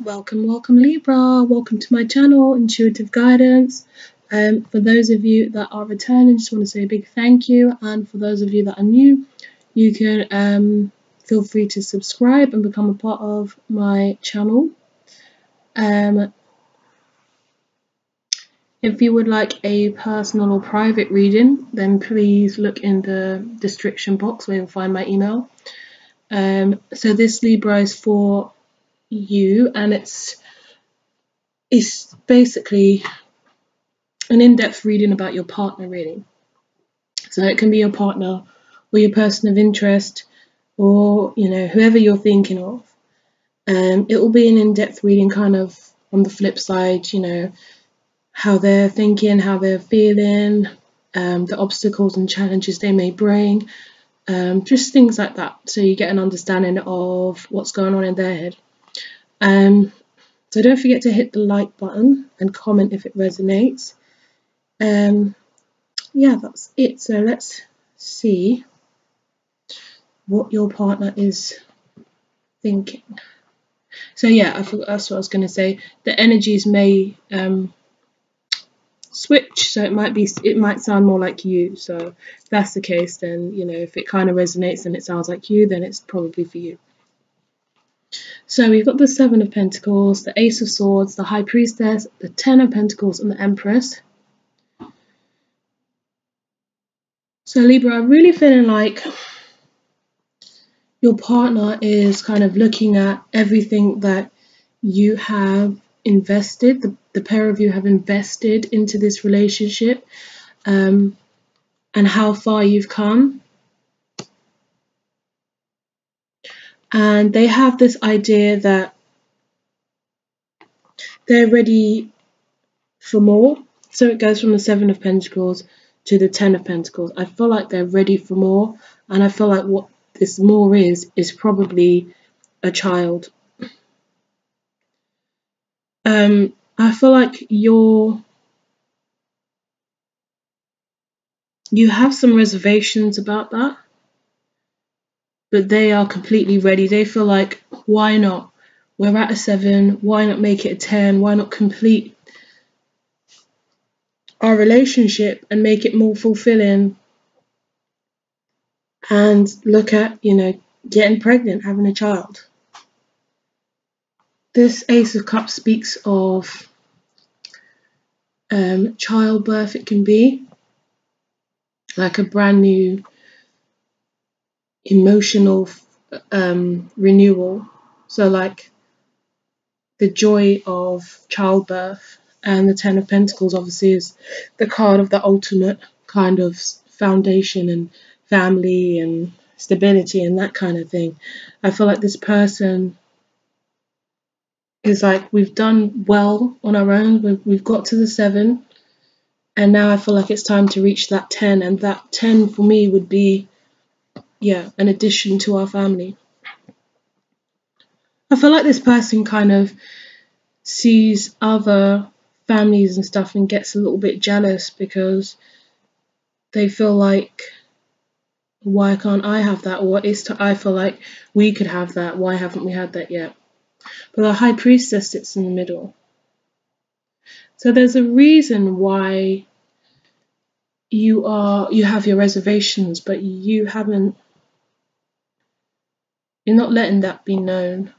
Welcome Libra, welcome to my channel, Intuitive Guidance. For those of you that are returning, just want to say a big thank you, and for those of you that are new, you can feel free to subscribe and become a part of my channel. If you would like a personal or private reading, then please look in the description box where you'll find my email. So this Libra is for you, and it's basically an in-depth reading about your partner, really. So it can be your partner or your person of interest, or whoever you're thinking of. It will be an in-depth reading, kind of on the flip side, how they're thinking, how they're feeling, the obstacles and challenges they may bring, just things like that, so you get an understanding of what's going on in their head. So don't forget to hit the like button and comment if it resonates. Yeah, that's it. So let's see what your partner is thinking. So yeah, that's what I was going to say. The energies may switch, so it might sound more like you. So if that's the case, then if it kind of resonates and it sounds like you, then it's probably for you. So we've got the Seven of Pentacles, the Ace of Swords, the High Priestess, the Ten of Pentacles, and the Empress. So Libra, I'm really feeling like your partner is kind of looking at everything that you have invested, the pair of you have invested into this relationship, and how far you've come. And they have this idea that they're ready for more. So it goes from the Seven of Pentacles to the Ten of Pentacles. I feel like they're ready for more, and I feel like what this more is probably a child. I feel like you have some reservations about that, but they are completely ready. They feel like, why not? We're at a 7, why not make it a 10? Why not complete our relationship and make it more fulfilling? And look at, getting pregnant, having a child. This Ace of Cups speaks of childbirth. It can be like a brand new emotional renewal. So like the joy of childbirth. And the Ten of Pentacles obviously is the card of the ultimate kind of foundation and family and stability and that kind of thing. I feel like this person is like, we've done well on our own. We've got to the 7, and now I feel like it's time to reach that 10. And that 10 for me would be, an addition to our family. I feel like this person kind of sees other families and stuff and gets a little bit jealous because they feel like, why can't I have that? Or I feel like we could have that. Why haven't we had that yet? But the High Priestess sits in the middle. So there's a reason why you have your reservations, but you're not letting that be known.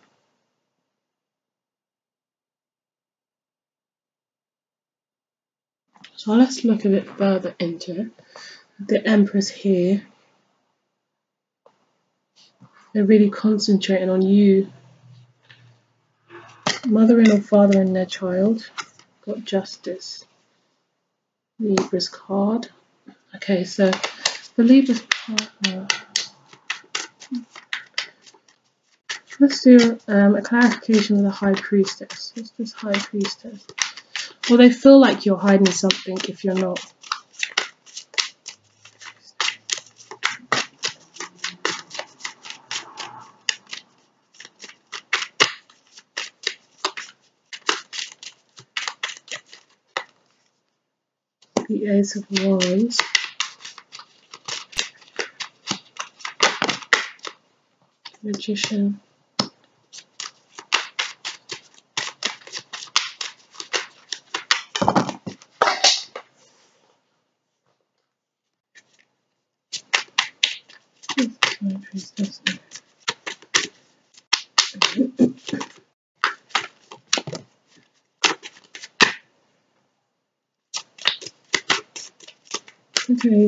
So let's look a bit further into it. The Empress here, they're really concentrating on you, mothering or fathering their child. Got Justice, Libra's card. Okay, so the Libra's partner. Let's do a clarification with the High Priestess. What's this High Priestess? Well, they feel like you're hiding something if you're not. The Ace of Wands. Magician. Okay,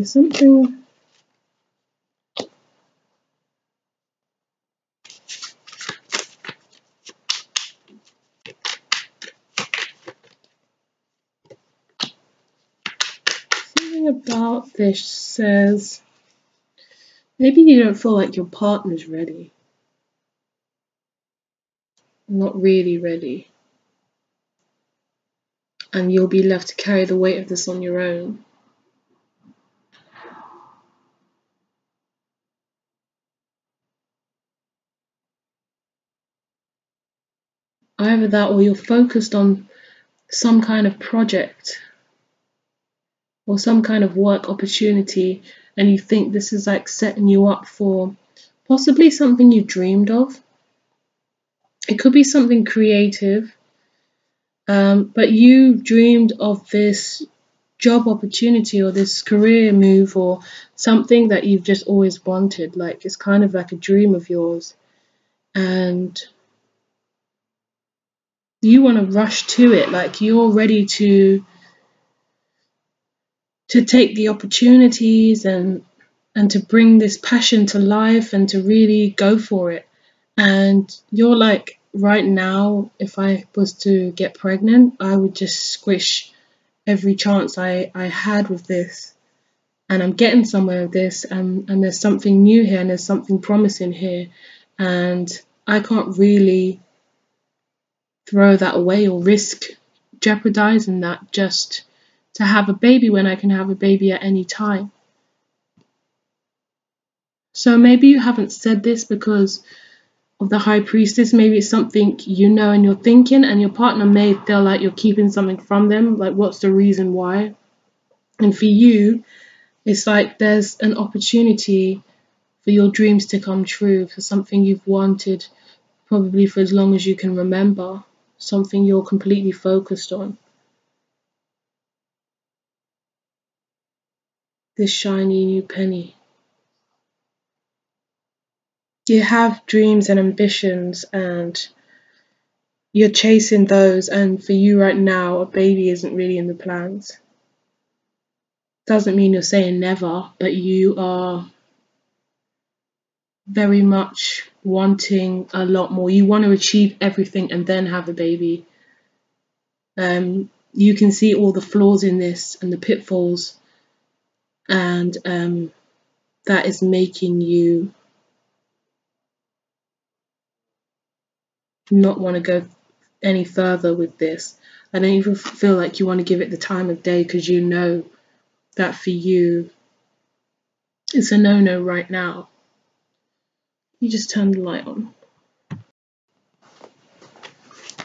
something about this says maybe you don't feel like your partner's ready, not really ready, and you'll be left to carry the weight of this on your own. Either that or you're focused on some kind of project or some kind of work opportunity, and you think this is like setting you up for possibly something you dreamed of. It could be something creative, but you dreamed of this job opportunity or this career move or something that you've just always wanted. Like it's kind of like a dream of yours, and you want to rush to it. Like you're ready to take the opportunities and to bring this passion to life and to really go for it. And you're like, right now, if I was to get pregnant, I would just squish every chance I had with this. And I'm getting somewhere with this, and there's something new here, and there's something promising here. And I can't really throw that away or risk jeopardizing that just to have a baby when I can have a baby at any time. So maybe you haven't said this because of the high priestess. Maybe it's something you know and you're thinking, and your partner may feel like you're keeping something from them. Like, what's the reason why? And for you, it's like there's an opportunity for your dreams to come true, for something you've wanted probably for as long as you can remember, something you're completely focused on. This shiny new penny. You have dreams and ambitions, and you're chasing those, and for you right now, a baby isn't really in the plans. Doesn't mean you're saying never, but you are very much wanting a lot more. You want to achieve everything and then have a baby. You can see all the flaws in this and the pitfalls, and that is making you not want to go any further with this. I don't even feel like you want to give it the time of day, because you know that for you it's a no-no right now. You just turn the light on.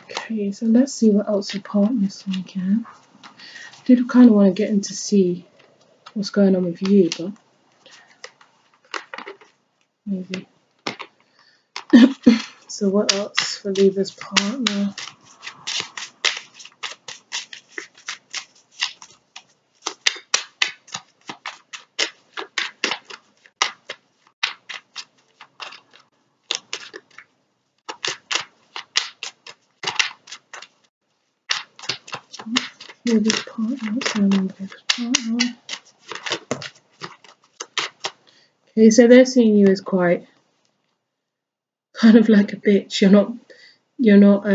Okay, so let's see what else your partner's thinking. I did kind of want to get in to see what's going on with you, but maybe. So what else for Libra's partner? Libra's partner, what's going on with Libra's partner? Okay, so they're seeing you as quite kind of like a bitch. You're not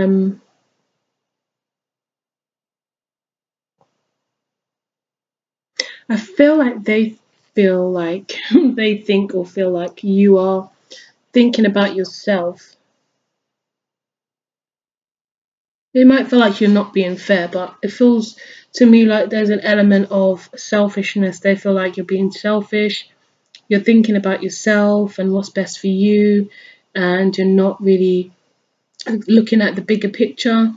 I feel like they feel like they think or feel like you are thinking about yourself. They might feel like you're not being fair, but it feels to me like there's an element of selfishness. They feel like you're being selfish, you're thinking about yourself and what's best for you, and you're not really looking at the bigger picture.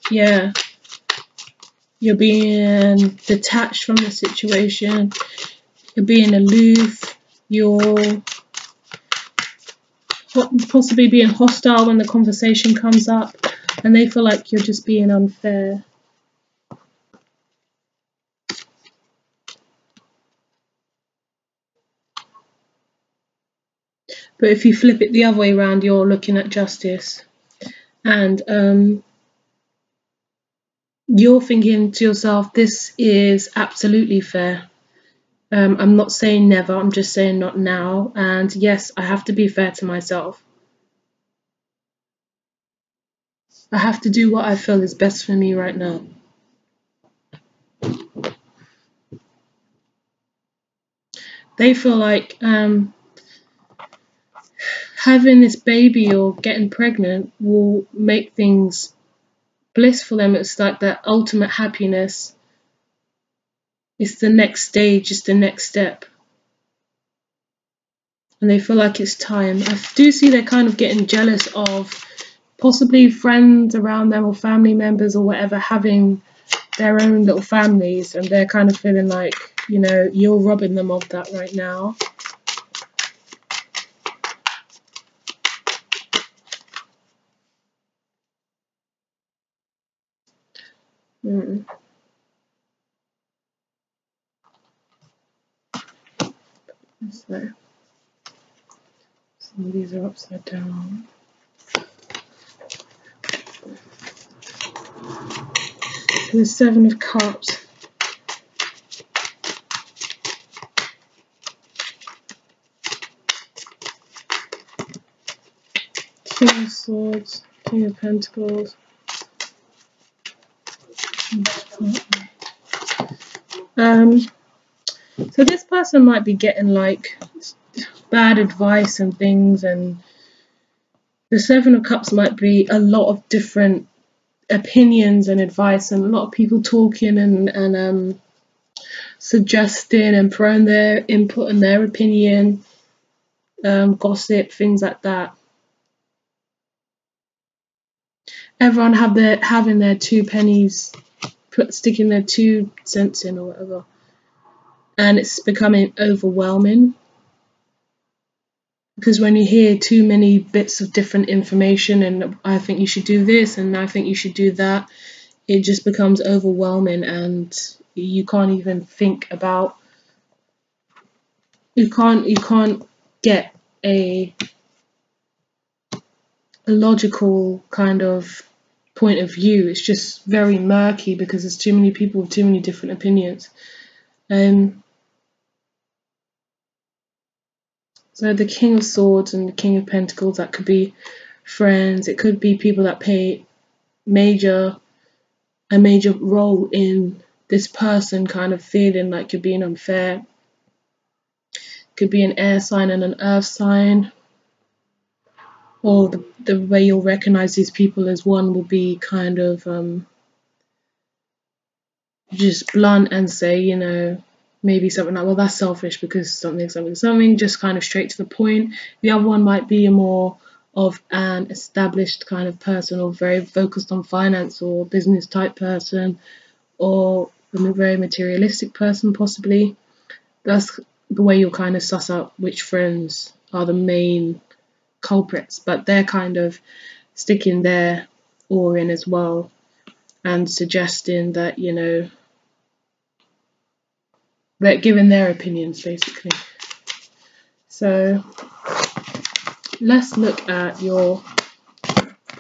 Yeah, you're being detached from the situation, you're being aloof, you're possibly being hostile when the conversation comes up, and they feel like you're just being unfair. But if you flip it the other way around, you're looking at justice, and you're thinking to yourself, this is absolutely fair. I'm not saying never, I'm just saying not now. And yes, I have to be fair to myself. I have to do what I feel is best for me right now. They feel like having this baby or getting pregnant will make things bliss for them. It's like the ultimate happiness. It's the next stage, it's the next step. And they feel like it's time. I do see they're kind of getting jealous of possibly friends around them or family members or whatever having their own little families, and they're kind of feeling like, you know, you're robbing them of that right now. So some of these are upside down. So the Seven of Cups. King of Swords, King of Pentacles. So this person might be getting like bad advice and things, and the Seven of Cups might be a lot of different opinions and advice, and a lot of people talking and suggesting and throwing their input and their opinion, gossip, things like that. Everyone having their two pennies, sticking their 2 cents in or whatever, and it's becoming overwhelming. Because when you hear too many bits of different information, and I think you should do this and I think you should do that, it just becomes overwhelming, and you can't even think about, you can't get a logical kind of point of view. It's just very murky because there's too many people with too many different opinions. So the King of Swords and the King of Pentacles, that could be friends, it could be people that play a major role in this person kind of feeling like you're being unfair. Could be an air sign and an earth sign, or the way you'll recognize these people as one will be kind of just blunt and say, you know, maybe something like, well, that's selfish because something, just kind of straight to the point. The other one might be more of an established kind of person, or very focused on finance or business type person, or a very materialistic person possibly. That's the way you'll kind of suss out which friends are the main culprits, but they're kind of sticking their oar in as well and suggesting that, you know, they're giving their opinions basically. So let's look at your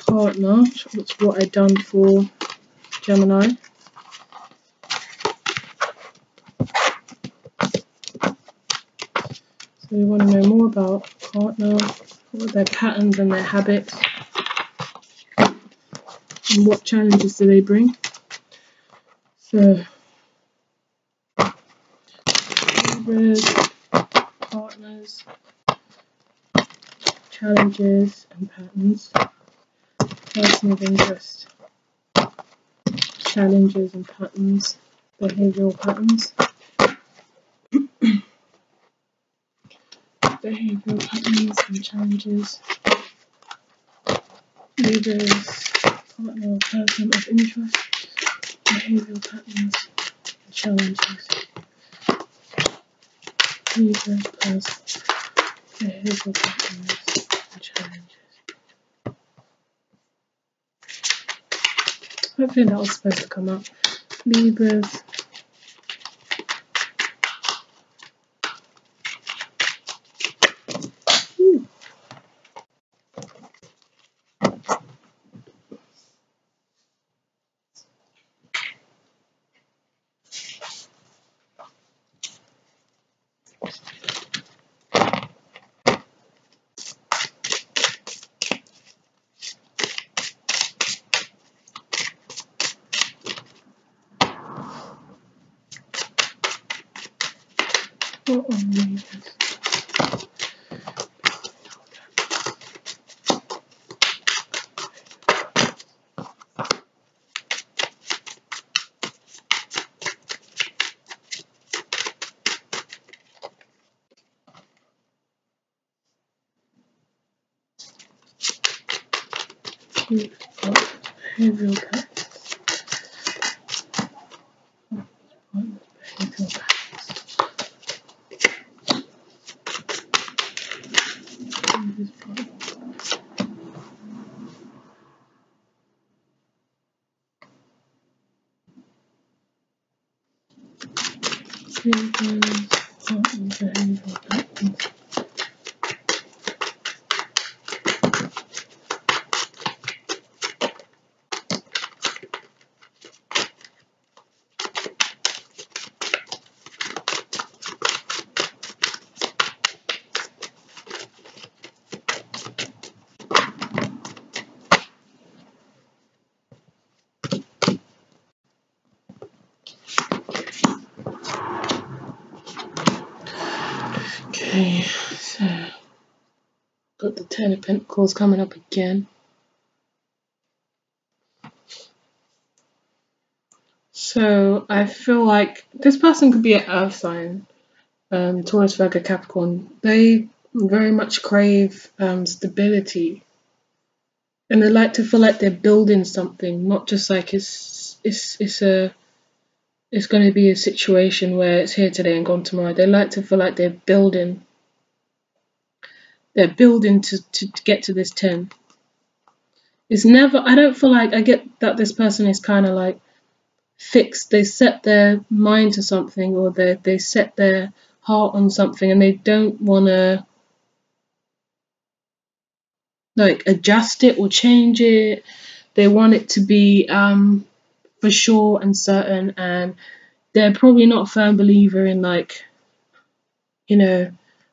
partner. That's what I've done for Gemini. So we want to know more about partner, what are their patterns and their habits, and what challenges do they bring. So Libras, partners, challenges and patterns, person of interest, challenges and patterns, behavioural patterns, behavioural patterns and challenges. Libras, partner or person of interest, behavioural patterns and challenges. Libra, person, behavioural patterns and challenges. Hopefully that was supposed to come up. Libras. Behavioral patterns. Okay, so got the Ten of Pentacles coming up again. So I feel like this person could be an earth sign, Taurus, Virgo, Capricorn. They very much crave stability, and they like to feel like they're building something, not just like it's going to be a situation where it's here today and gone tomorrow. They like to feel like they're building. They're building to get to this 10. It's never, I don't feel like, I get that this person is kind of like fixed. They set their mind to something, or they set their heart on something, and they don't want to like adjust it or change it. They want it to be for sure and certain, and they're probably not a firm believer in like,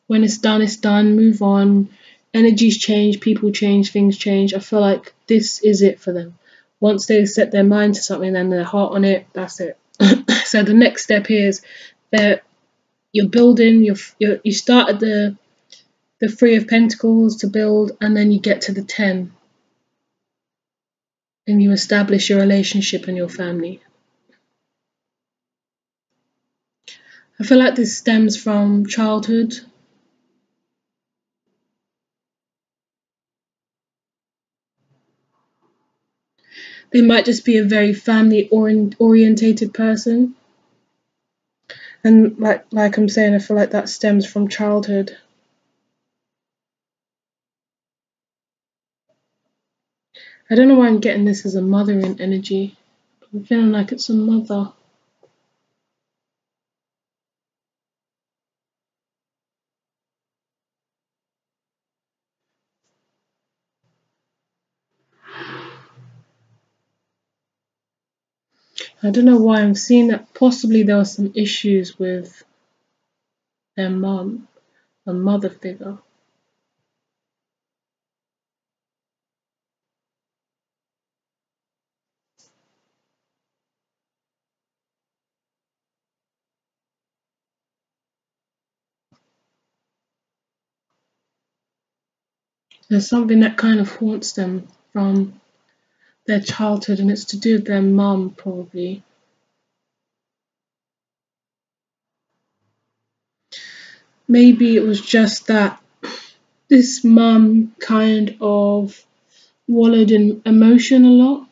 when it's done, move on. Energies change, people change, things change. I feel like this is it for them. Once they set their mind to something and their heart on it, that's it. So the next step is that you're building. You start at the Three of Pentacles to build, and then you get to the 10, and you establish your relationship and your family. I feel like this stems from childhood. They might just be a very family orientated person. And like I'm saying, I feel like that stems from childhood. I don't know why I'm getting this as a mothering energy. I'm feeling like it's a mother. I don't know why I'm seeing that possibly there were some issues with their mum, a mother figure. There's something that kind of haunts them from their childhood, and it's to do with their mum, probably. Maybe it was just that this mum kind of wallowed in emotion a lot,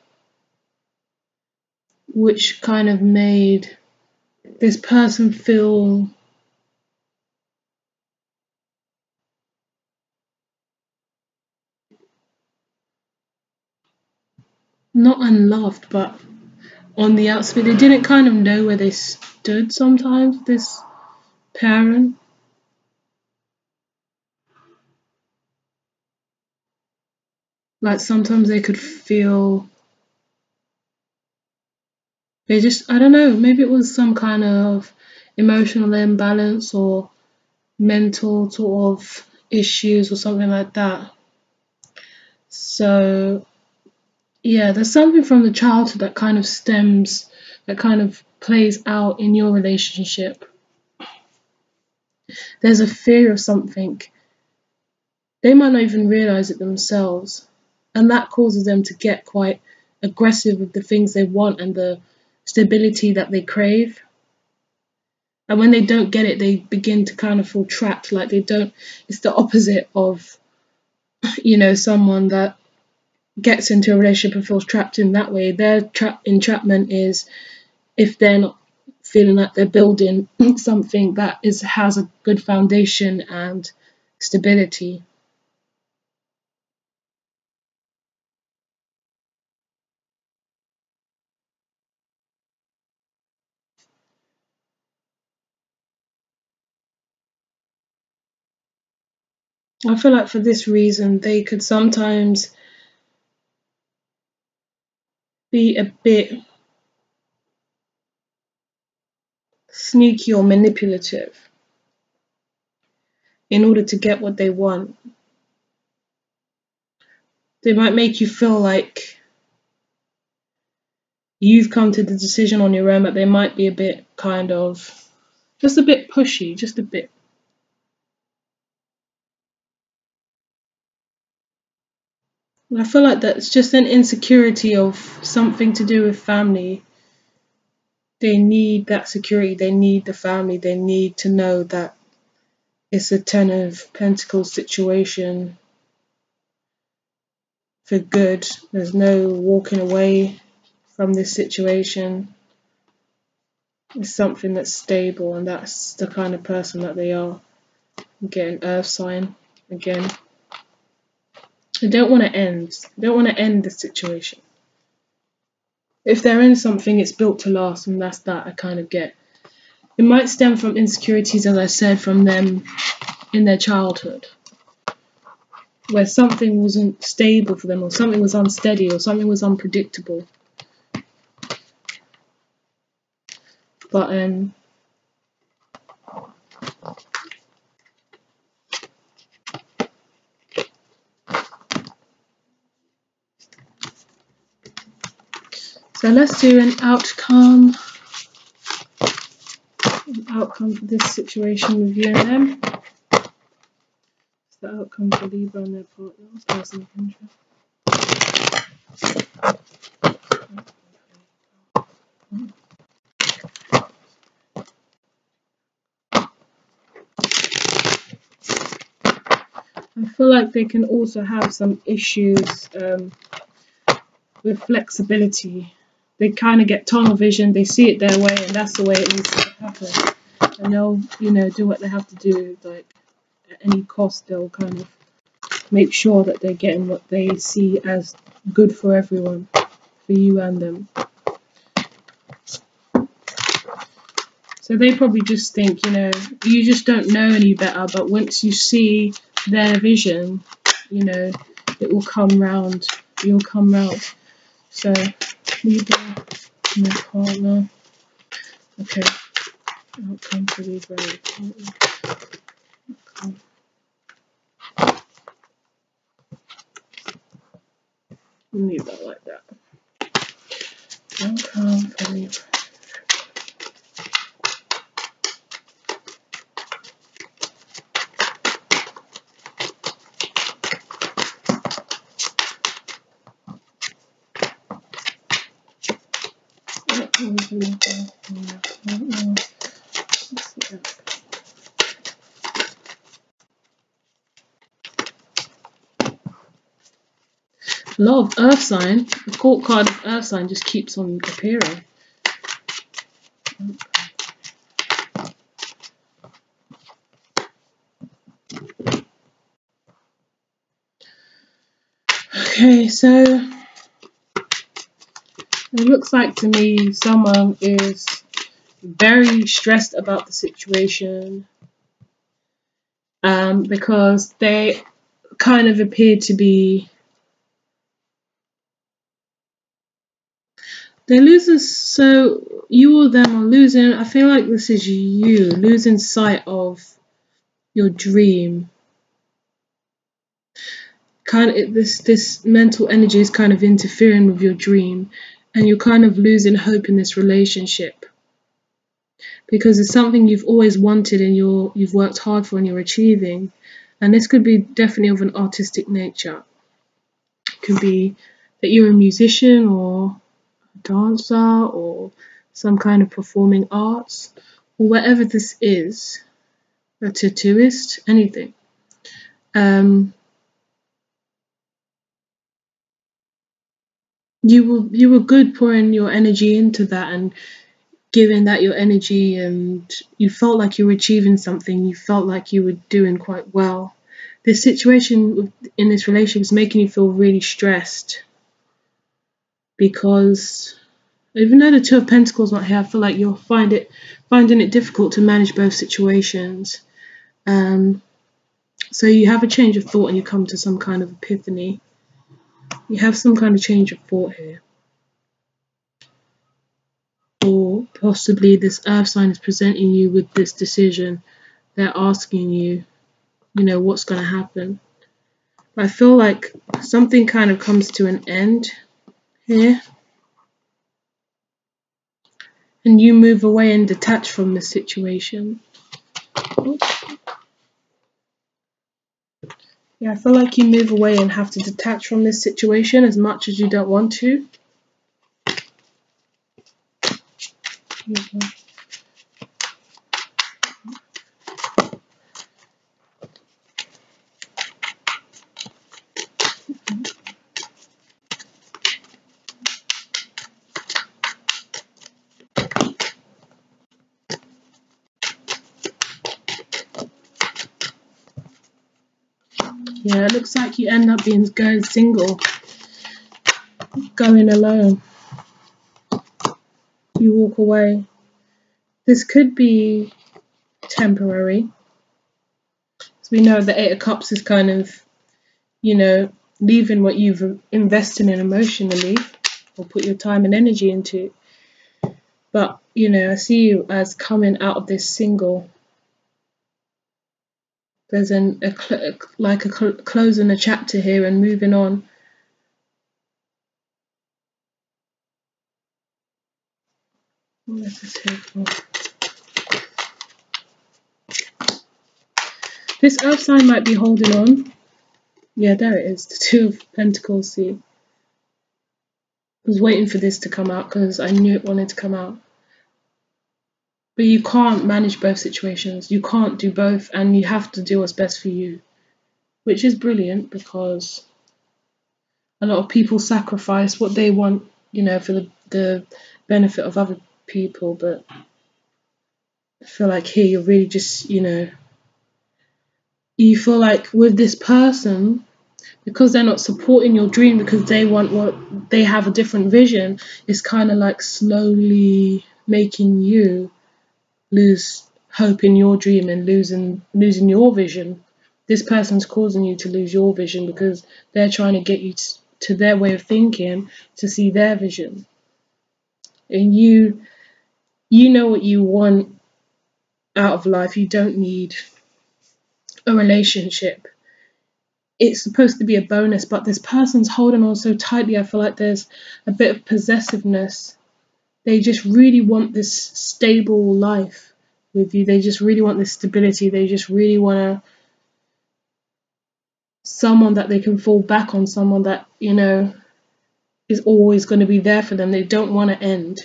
which kind of made this person feel not unloved, but on the outside. They didn't kind of know where they stood sometimes, this parent. Like sometimes they could feel, I don't know, maybe it was some kind of emotional imbalance or mental sort of issues or something like that. So yeah, there's something from the childhood that kind of plays out in your relationship. there's a fear of something. They might not even realize it themselves, and that causes them to get quite aggressive with the things they want and the stability that they crave. And when they don't get it, they begin to kind of feel trapped, like they don't. It's the opposite of, someone that gets into a relationship and feels trapped in that way. Their entrapment is if they're not feeling like they're building something that has a good foundation and stability. I feel like for this reason, they could sometimes be a bit sneaky or manipulative in order to get what they want. They might make you feel like you've come to the decision on your own, but they might be a bit just a bit pushy, just a bit. I feel like that's just an insecurity of something to do with family. They need that security, they need the family, they need to know that it's a Ten of Pentacles situation for good. There's no walking away from this situation. It's something that's stable, and that's the kind of person that they are. Getting Earth sign again. They don't want to end. They don't want to end the situation. If they're in something, it's built to last, and that's that I kind of get. It might stem from insecurities, as I said, from them in their childhood, where something wasn't stable for them, or something was unsteady, or something was unpredictable. But so let's do an outcome. An outcome for this situation with you and them. It's the outcome for Libra and their partners, person of interest. I feel like they can also have some issues with flexibility. They kind of get tunnel vision, they see it their way, and that's the way it needs to happen. And they'll, do what they have to do. Like, at any cost, they'll kind of make sure that they're getting what they see as good for everyone, for you and them. So they probably just think, you just don't know any better, but once you see their vision, it will come round. You'll come round. So, Libra and their partner. Okay. Outcome for Libra and their partner. Outcome. Leave that like that. Outcome for Libra. A lot of Earth sign. The court card of Earth sign just keeps on appearing. Okay, so it looks like to me someone is very stressed about the situation because they kind of appear to be they're losing, so you or them are losing, I feel like this is you losing sight of your dream. This mental energy is kind of interfering with your dream, and you're kind of losing hope in this relationship. because it's something you've always wanted and you've worked hard for and you're achieving. And this could be definitely of an artistic nature. It could be that you're a musician or a dancer or some kind of performing arts, or whatever this is, a tattooist, anything. You were good pouring your energy into that and giving that your energy, and you felt like you were achieving something. You felt like you were doing quite well. This situation in this relationship is making you feel really stressed, because even though the Two of Pentacles not here, I feel like you'll finding it difficult to manage both situations. So you have a change of thought and you come to some kind of epiphany. You have some kind of change of thought here. Or possibly this earth sign is presenting you with this decision. They're asking you, what's going to happen. But I feel like something kind of comes to an end here. And you move away and detach from the situation. Yeah, I feel like you move away and have to detach from this situation as much as you don't want to. Yeah, it looks like you end up going single, going alone. You walk away. This could be temporary. So we know the Eight of Cups is kind of, leaving what you've invested in emotionally or put your time and energy into. But, I see you as coming out of this single. There's closing a chapter here and moving on. This earth sign might be holding on. Yeah, there it is. The Two of Pentacles, see. I was waiting for this to come out because I knew it wanted to come out. But you can't manage both situations. You can't do both, and you have to do what's best for you. Which is brilliant, because a lot of people sacrifice what they want, for the benefit of other people. But I feel like here you're really just, you feel like with this person, because they're not supporting your dream, because they have a different vision, it's kind of like slowly making you lose hope in your dream and losing your vision. This person's causing you to lose your vision because they're trying to get you to their way of thinking to see their vision. And you know what you want out of life. You don't need a relationship. It's supposed to be a bonus, but this person's holding on so tightly. I feel like there's a bit of possessiveness. They just really want this stable life with you. They just really want this stability. They just really want someone that they can fall back on, someone that, is always going to be there for them. They don't want to end.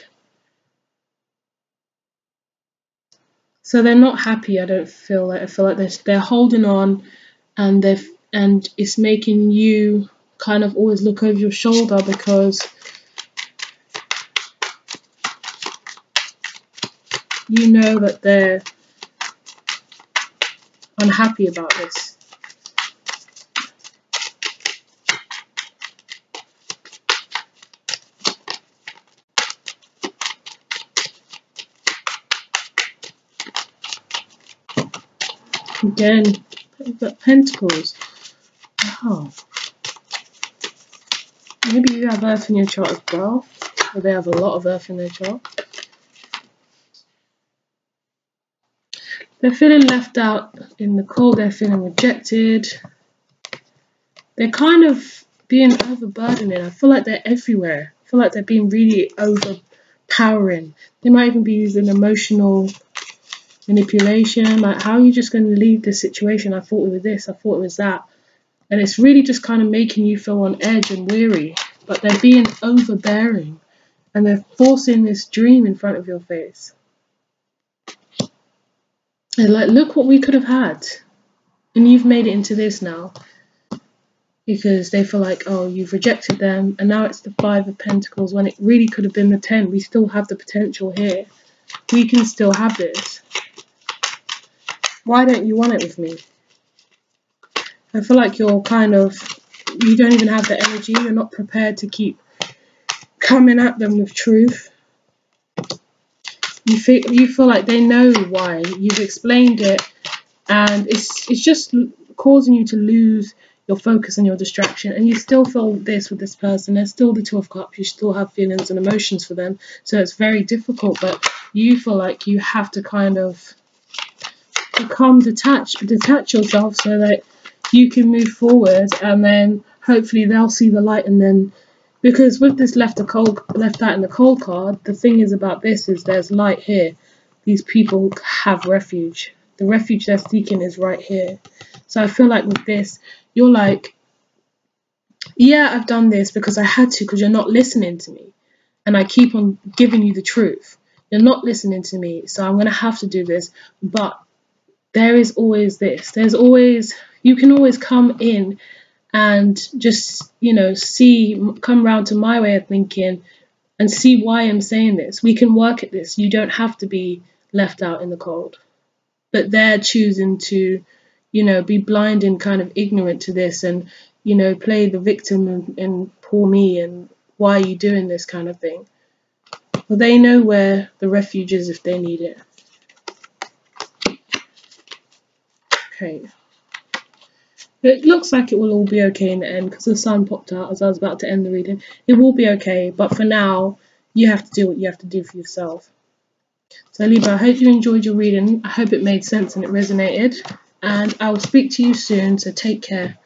So they're not happy. I feel like they're holding on, and it's making you kind of always look over your shoulder, because you know that they're unhappy about this. Again, we've got Pentacles. Wow. Maybe you have Earth in your chart as well, or they have a lot of Earth in their chart. They're feeling left out in the cold. They're feeling rejected. They're kind of being overburdened. I feel like they're everywhere. I feel like they're being really powering. They might even be using emotional manipulation, like, how are you just going to leave this situation? I thought it was this, I thought it was that. And it's really just kind of making you feel on edge and weary. But they're being overbearing, and they're forcing this dream in front of your face. And like, look what we could have had. And you've made it into this now. Because they feel like, oh, you've rejected them, and now it's the 5 of Pentacles when it really could have been the 10. We still have the potential here. We can still have this. Why don't you want it with me? I feel like you're kind of, you don't even have the energy. You're not prepared to keep coming at them with truth. You feel like they know why. You've explained it, and it's just causing you to lose your focus and your distraction. And you still feel this with this person. There's still the 2 of Cups. You still have feelings and emotions for them. So it's very difficult, but you feel like you have to kind of become detach yourself so that you can move forward, and then hopefully they'll see the light. And then, because with this left out in the cold card, the thing is about this is there's light here. These people have refuge. The refuge they're seeking is right here. So I feel like with this, you're like, yeah, I've done this because I had to, because you're not listening to me, and I keep on giving you the truth. You're not listening to me, so I'm going to have to do this. But there is always this. You can always come in and just, come round to my way of thinking and see why I'm saying this. We can work at this. You don't have to be left out in the cold. But they're choosing to, be blind and kind of ignorant to this, and, play the victim and poor me and why are you doing this kind of thing. Well, they know where the refuge is if they need it. Okay. It looks like it will all be okay in the end, because the sun popped out as I was about to end the reading. It will be okay, but for now, you have to do what you have to do for yourself. So Libra, I hope you enjoyed your reading. I hope it made sense and it resonated. And I will speak to you soon, so take care.